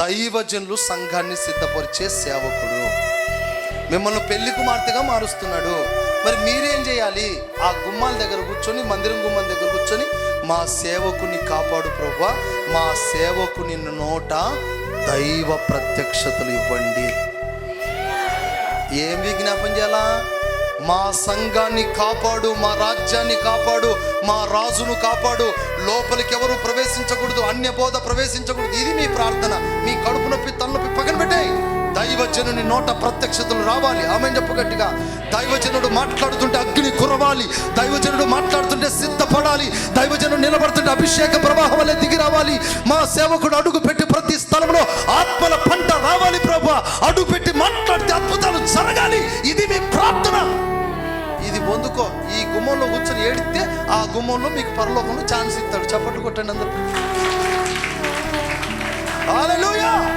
దైవజనులు సంఘాన్ని సిద్ధపరిచే సేవకుడు. మిమ్మల్ని పెళ్లి కుమార్తెగా మారుస్తున్నాడు. మరి మీరేం చేయాలి? ఆ గుమ్మాల దగ్గర కూర్చొని, మందిరం గుమ్మం దగ్గర కూర్చొని, మా సేవకుని కాపాడు ప్రభువా, మా సేవకుని నోట దైవ ప్రత్యక్షతలు ఇవ్వండి. ఏం విజ్ఞాపం చేయాలా? మా సంఘాన్ని కాపాడు, మా రాజ్యాన్ని కాపాడు, మా రాజును కాపాడు, లోపలికి ఎవరు ప్రవేశించకూడదు, అన్య బోధ ప్రవేశించకూడదు. ఇది మీ ప్రార్థన. మీ కడుపు నొప్పి, తలనొప్పి పక్కన పెట్టేయి. దైవజనుని నోట ప్రత్యక్షతలు రావాలి. ఆమె చెప్పు గట్టిగా. దైవజనుడు మాట్లాడుతుంటే అగ్ని కురవాలి, దైవజనుడు మాట్లాడుతుంటే సిద్ధపడాలి, దైవజనుడు నిలబడుతుంటే అభిషేక ప్రవాహం వల్లే దిగి రావాలి. మా సేవకుడు అడుగు పెట్టి ప్రతి స్థలంలో ఆత్మల పంట రావాలి ప్రభువా. అడుగు పెట్టి మాట్లాడితే అద్భుతాలు జరగాలి. ఇది మీ ప్రార్థన. ఇది పొందుకో. ఈ గుమ్మంలో కూర్చొని ఏడితే ఆ గుమ్మంలో మీకు పరలోకంలో ఛాన్స్ ఇస్తాడు. చప్పట్లు కొట్టండి అందరూ. హల్లెలూయా.